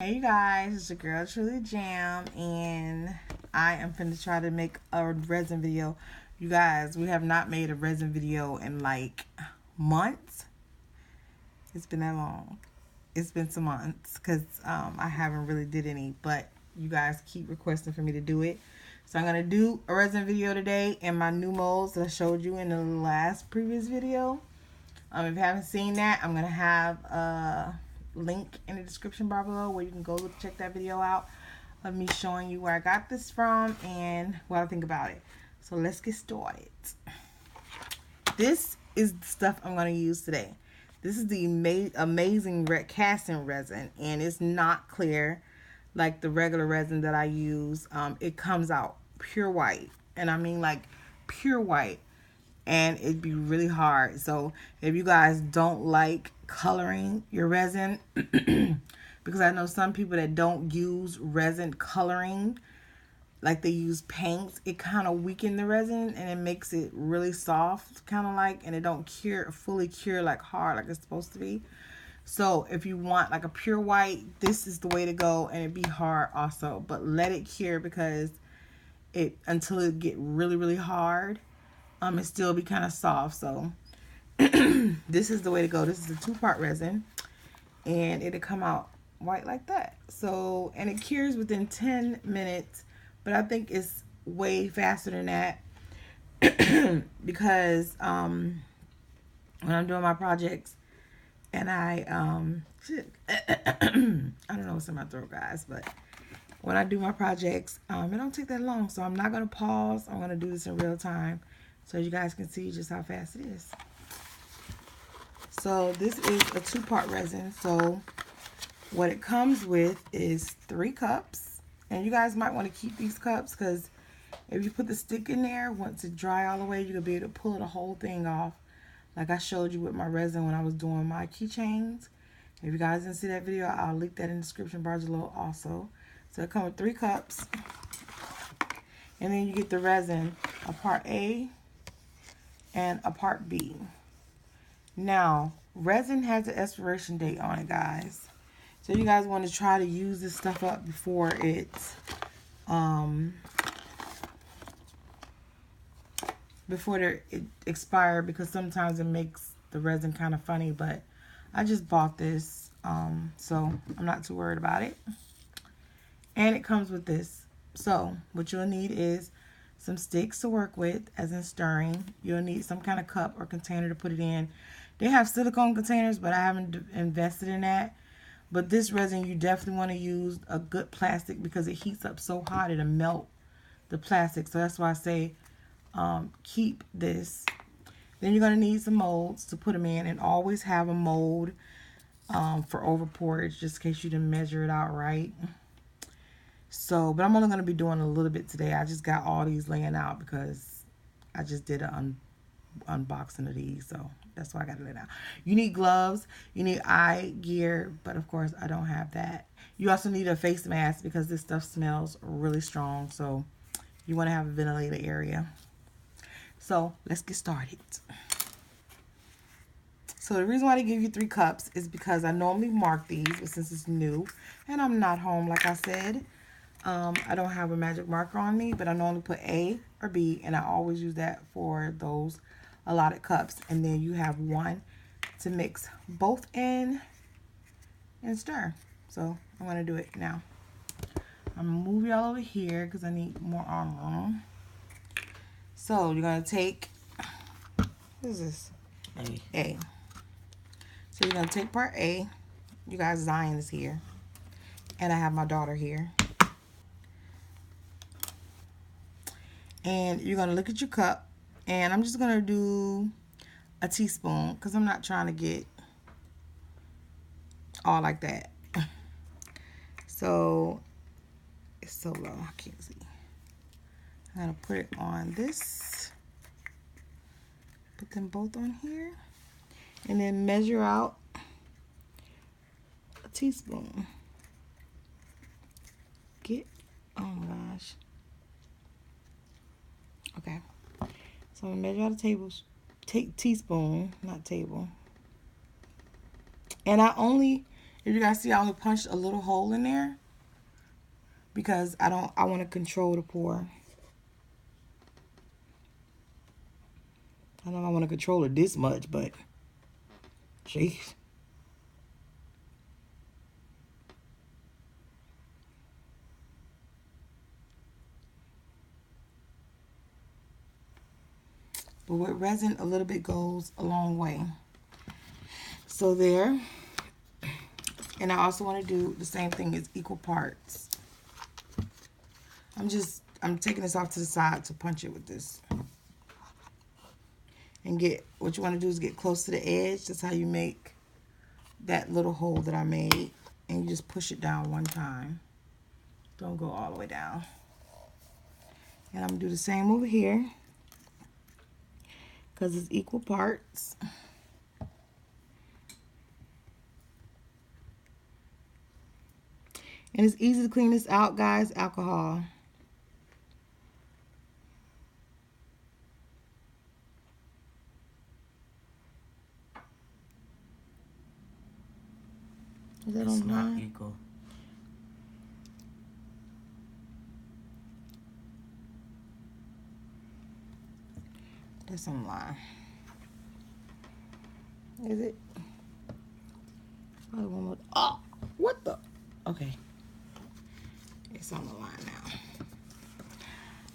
Hey you guys, it's your girl Truly Jam, and I am finna try to make a resin video. You guys, we have not made a resin video in like months. It's been that long. It's been some months because I haven't really did any, but you guys keep requesting for me to do it. So I'm gonna do a resin video today in my new molds that I showed you in the last previous video. If you haven't seen that, I'm gonna have a link in the description bar below where you can go check that video out of me showing you where I got this from and what I think about it. So let's get started. This is the stuff I'm gonna use today. This is the amazing casting resin, and it's not clear like the regular resin that I use. It comes out pure white, and I mean like pure white, and it'd be really hard. So if you guys don't like coloring your resin, because I know some people that don't use resin coloring, like they use paints, it kind of weakens the resin and it makes it really soft, kind of like, and it don't fully cure like hard like it's supposed to be. So if you want like a pure white, this is the way to go, and it'd be hard also, but let it cure because it until it get really hard, it still be kind of soft. So this is the way to go. This is a 2-part resin, and it'll come out white like that. So, and it cures within 10 minutes, but I think it's way faster than that because when I'm doing my projects and I I don't know what's in my throat, guys, but when I do my projects, it don't take that long. So I'm not gonna pause. I'm gonna do this in real time so you guys can see just how fast it is. So this is a 2-part resin. So what it comes with is 3 cups. And you guys might want to keep these cups because if you put the stick in there, once it dry all the way, you'll be able to pull the whole thing off. Like I showed you with my resin when I was doing my keychains. If you guys didn't see that video, I'll link that in the description bar below also. So it comes with 3 cups. And then you get the resin, a part A and a part B. Now, resin has an expiration date on it, guys. So you guys want to try to use this stuff up before it's it expire, because sometimes it makes the resin kind of funny. But I just bought this, so I'm not too worried about it. And it comes with this. So what you'll need is some sticks to work with, as in stirring. You'll need some kind of cup or container to put it in. They have silicone containers, but I haven't invested in that. But this resin, you definitely want to use a good plastic because it heats up so hot it'll melt the plastic. So that's why I say keep this. Then you're going to need some molds to put them in, and always have a mold for over portage, just in case you didn't measure it out right. So, but I'm only going to be doing a little bit today. I just got all these laying out because I just did an unboxing of these, so that's why I got to lay it out. You need gloves, you need eye gear, but of course I don't have that. You also need a face mask because this stuff smells really strong, so you want to have a ventilated area. So let's get started. So the reason why they give you 3 cups is because I normally mark these, but since it's new and I'm not home, like I said, I don't have a magic marker on me, but I normally put A or B, and I always use that for those allotted cups. And then you have 1 to mix both in and stir. So I'm going to do it now. I'm going to move y'all over here because I need more arm room. So you're going to take, what is this? A. So you're going to take part A. You guys, Zion is here. And I have my daughter here. And you're going to look at your cup. And I'm just going to do a teaspoon because I'm not trying to get all like that. So it's so low, I can't see. I'm going to put it on this. Put them both on here. And then measure out a teaspoon. Oh my gosh. Okay. So I'm gonna measure out a teaspoon, not table. And I only If you guys see, I only punched a little hole in there because I want to control the pour. I don't want to control it this much, but jeez. But with resin, a little bit goes a long way. So there. And I also want to do the same thing as equal parts. I'm taking this off to the side to punch it with this. And what you want to do is get close to the edge. That's how you make that little hole that I made. And you just push it down one time. Don't go all the way down. And I'm going to do the same over here, because it's equal parts. And it's easy to clean this out, guys. Alcohol. Is that it's online? Not equal. That's online. Is it? Probably one more. Oh, what the? Okay. It's on the line now.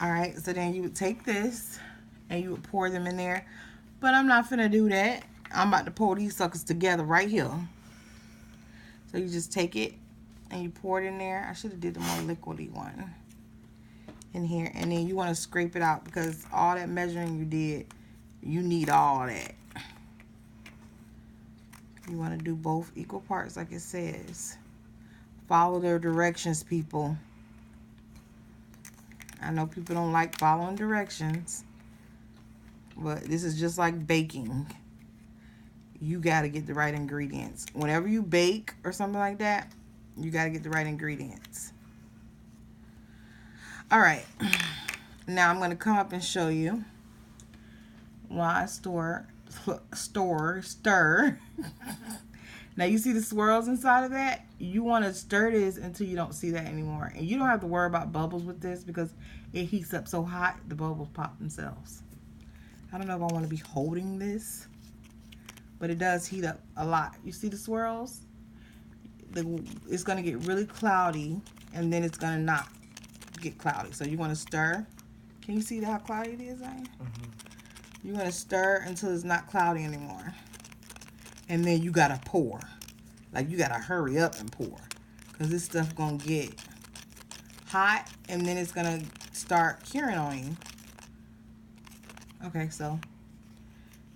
All right, so then you would take this and you would pour them in there. But I'm not finna do that. I'm about to pour these suckers together right here. So you just take it and you pour it in there. I should have did the more liquidy one in here. And then you want to scrape it out, because all that measuring you did, you need all that. You want to do both equal parts like it says. Follow their directions, people. I know people don't like following directions, but this is just like baking. You got to get the right ingredients. Whenever you bake or something like that, you got to get the right ingredients. All right. Now I'm going to come up and show you why I stir. Now you see the swirls inside of that? You want to stir this until you don't see that anymore. And you don't have to worry about bubbles with this, because it heats up so hot, the bubbles pop themselves. I don't know if I want to be holding this, but it does heat up a lot. You see the swirls? It's going to get really cloudy, and then it's going to not get cloudy. So you want to stir. Can you see how cloudy it is, Zion? Mm-hmm. You want to stir until it's not cloudy anymore. And then you got to pour. Like, you got to hurry up and pour, because this stuff going to get hot, and then it's going to start curing on you. Okay, so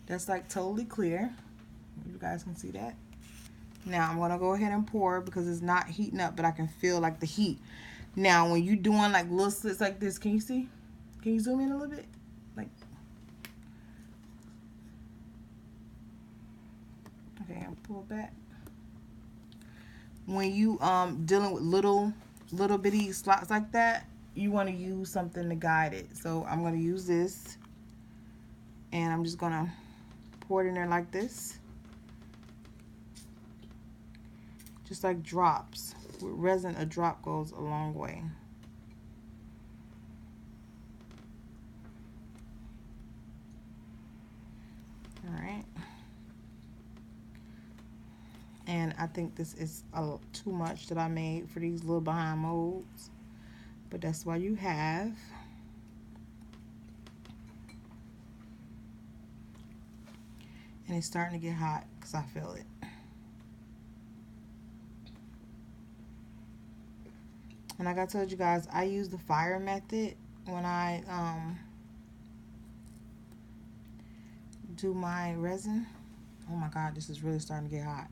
that's like totally clear. You guys can see that. Now I'm going to go ahead and pour, because it's not heating up, but I can feel like the heat. Now when you're doing like little slits like this, can you see? Can you zoom in a little bit? Like, okay, I'll pull it back. When you dealing with little bitty slots like that, you want to use something to guide it. So I'm going to use this, and I'm just going to pour it in there like this. Just like drops. With resin, a drop goes a long way. Alright. And I think this is too much that I made for these little behind molds. But that's why you have. And it's starting to get hot, because I feel it. And like I told you guys, I use the fire method when I do my resin. Oh my God, this is really starting to get hot.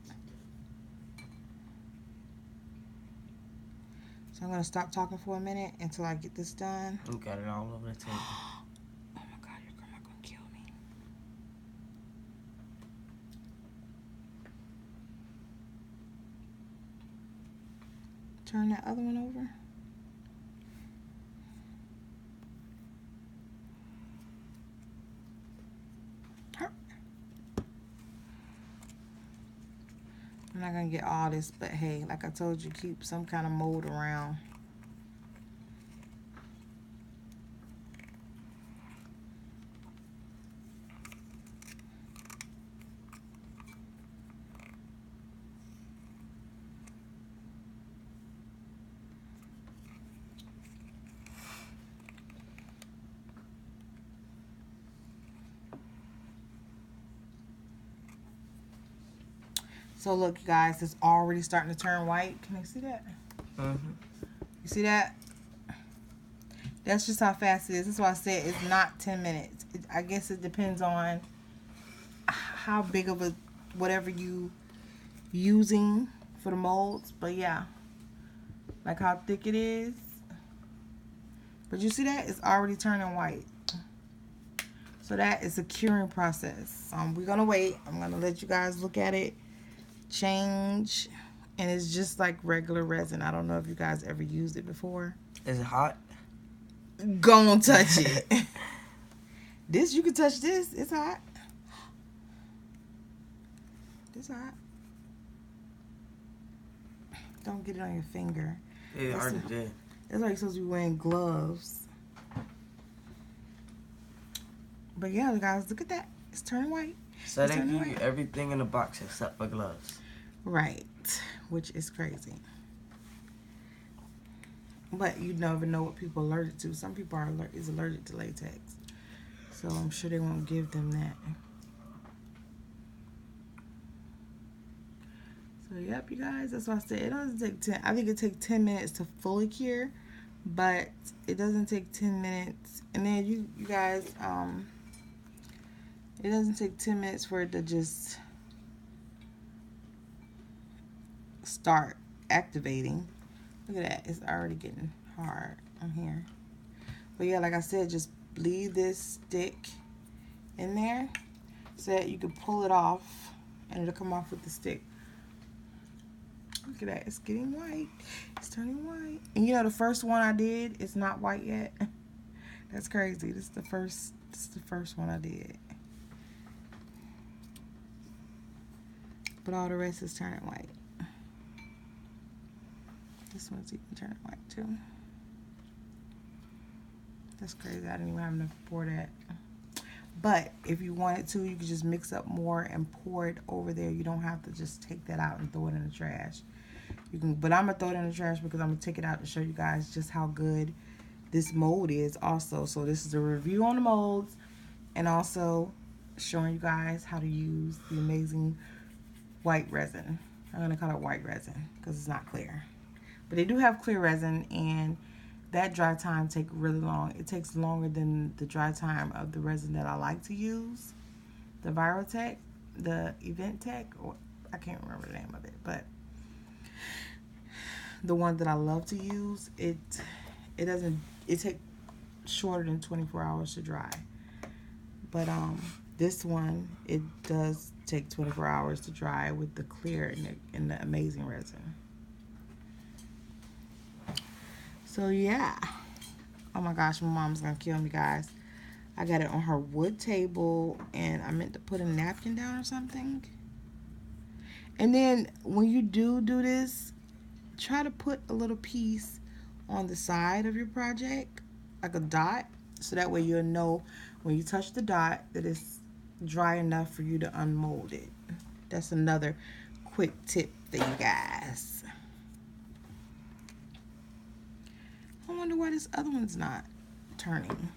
So I'm going to stop talking for a minute until I get this done. You got it all over the table. Oh my God, your grandma going to kill me. Turn that other one over. I'm not going trying to get all this, but hey, like I told you, keep some kind of mold around. So look, you guys, it's already starting to turn white. Can you see that? Mm-hmm. You see that? That's just how fast it is. That's why I said it's not 10 minutes. I guess it depends on how big of a whatever you using for the molds. But yeah, like how thick it is. But you see that? It's already turning white. So that is a curing process. We're going to wait. I'm going to let you guys look at it change. And it's just like regular resin. I don't know if you guys ever used it before. Is it hot? Go on, touch it. This, you can touch this. It's hot. It's hot. Don't get it on your finger. Yeah, I already did. That's why you're supposed to be wearing gloves. But yeah, guys, look at that. It's turning white. So they give you everything in the box except for gloves. Right. Which is crazy. But you never know what people are allergic to. Some people are allergic to latex. So I'm sure they won't give them that. So yep, you guys, that's why I said it doesn't take 10. I think it takes 10 minutes to fully cure, but it doesn't take 10 minutes. And then you guys, it doesn't take 10 minutes for it to just start activating. Look at that, it's already getting hard on here. But yeah, like I said, just leave this stick in there so that you can pull it off and it'll come off with the stick. Look at that, it's getting white. It's turning white. And you know the first one I did, it's not white yet. That's crazy. This is the first one I did. But all the rest is turning white. This one's even turning white too. That's crazy. I didn't even have enough to pour that. But if you wanted to, you could just mix up more and pour it over there. You don't have to just take that out and throw it in the trash. You can, but I'm gonna throw it in the trash because I'm gonna take it out to show you guys just how good this mold is also. So this is a review on the molds and also showing you guys how to use the amazing white resin. I'm gonna call it white resin because it's not clear. But they do have clear resin, and that dry time takes really long. It takes longer than the dry time of the resin that I like to use, the Virotech, the Event Tech, or I can't remember the name of it, but the one that I love to use, it takes shorter than 24 hours to dry. But this one, it does take 24 hours to dry with the clear and the amazing resin. So yeah. Oh my gosh, my mom's gonna kill me, guys. I got it on her wood table, and I meant to put a napkin down or something. And then when you do this, try to put a little piece on the side of your project, like a dot, so that way you'll know when you touch the dot that it's dry enough for you to unmold it. That's another quick tip for you guys. I wonder why this other one's not turning.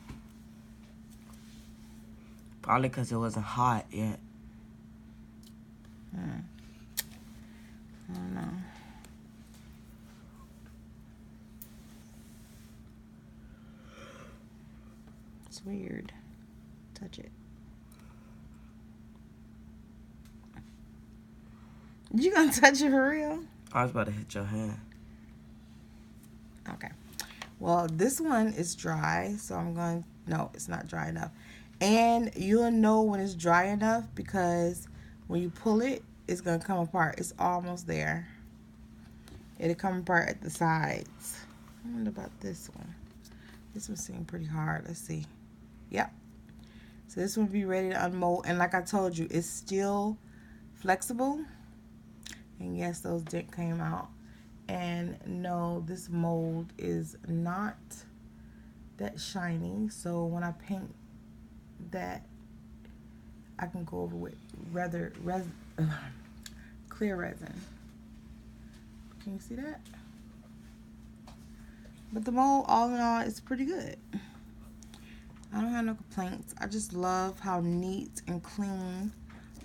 Probably because it wasn't hot yet. I don't know. It's weird. Touch it. You gonna touch it for real? I was about to hit your hand. Okay. Well, this one is dry, so I'm going... No, it's not dry enough. And you'll know when it's dry enough because when you pull it, it's going to come apart. It's almost there. It'll come apart at the sides. I wonder about this one. This one seemed pretty hard. Let's see. Yep. So this one will be ready to unmold. And like I told you, it's still flexible. And yes, those dent came out. And no, this mold is not that shiny. So when I paint that, I can go over with clear resin. Can you see that? But the mold, all in all, is pretty good. I don't have no complaints. I just love how neat and clean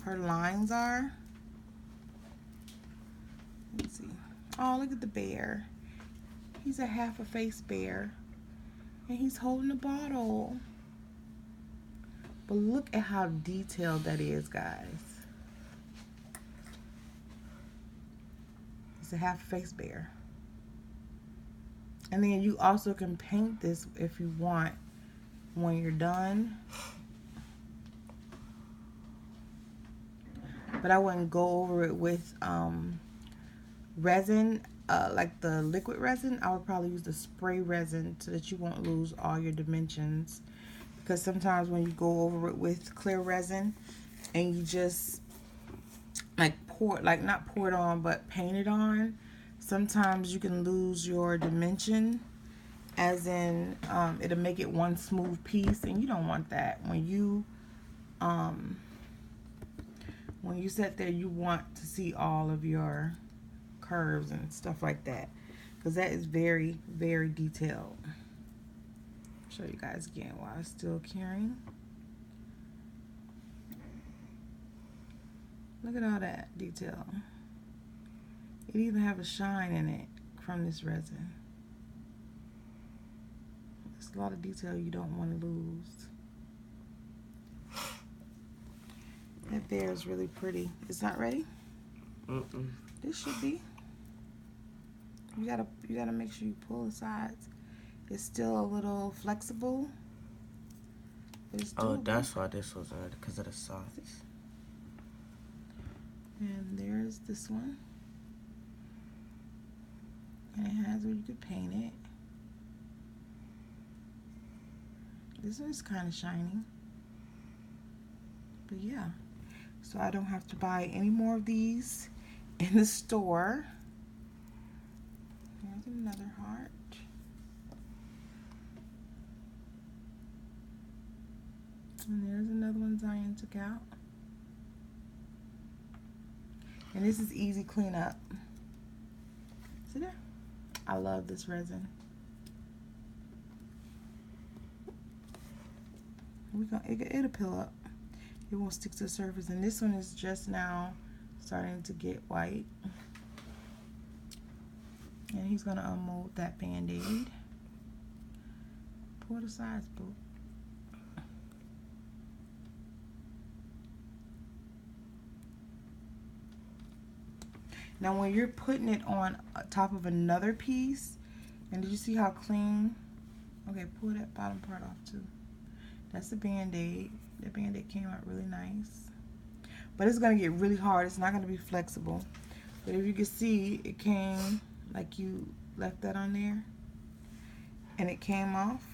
her lines are. Let's see. Oh, look at the bear. He's a half a face bear. And he's holding a bottle. But look at how detailed that is, guys. It's a half a face bear. And then you also can paint this if you want when you're done. But I wouldn't go over it with resin, like the liquid resin. I would probably use the spray resin so that you won't lose all your dimensions. Because sometimes when you go over it with clear resin and you just like not pour it on, but paint it on, sometimes you can lose your dimension, as in it'll make it one smooth piece, and you don't want that. When you sit there, you want to see all of your curves and stuff like that, because that is very, very detailed. Show you guys again while I'm still curing. Look at all that detail. It even have a shine in it from this resin. It's a lot of detail you don't want to lose. That bear is really pretty. It's not ready? This should be. You gotta make sure you pull the sides. It's still a little flexible. But it's doable. Oh, that's why this was red, because of the size. And there's this one. And it has where you could paint it. This one's kind of shiny. But yeah. So I don't have to buy any more of these in the store. Here's another heart. And there's another one Zion took out. And this is easy cleanup. See there? I love this resin. It'll peel up. It won't stick to the surface. And this one is just now starting to get white. And he's gonna unmold that Band-Aid. Pour the sides, boo. Now when you're putting it on top of another piece, and did you see how clean? Okay, pull that bottom part off too. That's the Band-Aid. The Band-Aid came out really nice. But it's gonna get really hard. It's not gonna be flexible. But if you can see, it came like you left that on there. And it came off.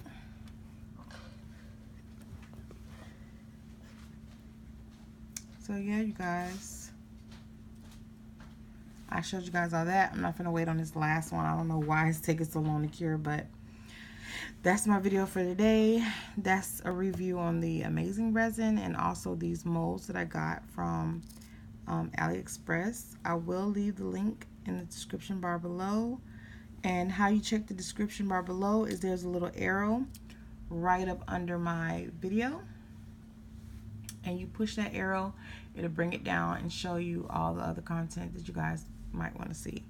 So yeah, you guys. I showed you guys all that. I'm not gonna wait on this last one. I don't know why it's taking so long to cure, but that's my video for today. That's a review on the amazing resin and also these molds that I got from AliExpress. I will leave the link in the description bar below. And how you check the description bar below is there's a little arrow right up under my video. And you push that arrow, it'll bring it down and show you all the other content that you guys might want to see.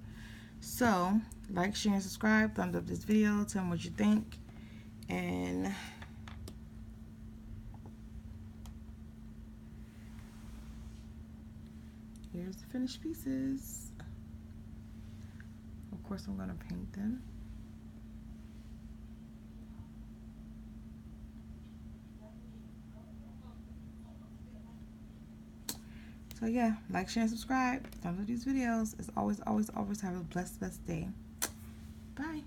So, like, share, and subscribe. Thumbs up this video. Tell me what you think. And here's the finished pieces. Of course, I'm going to paint them. So yeah, like, share, and subscribe. Thumbs up these videos. As always, always, always have a blessed day. Bye.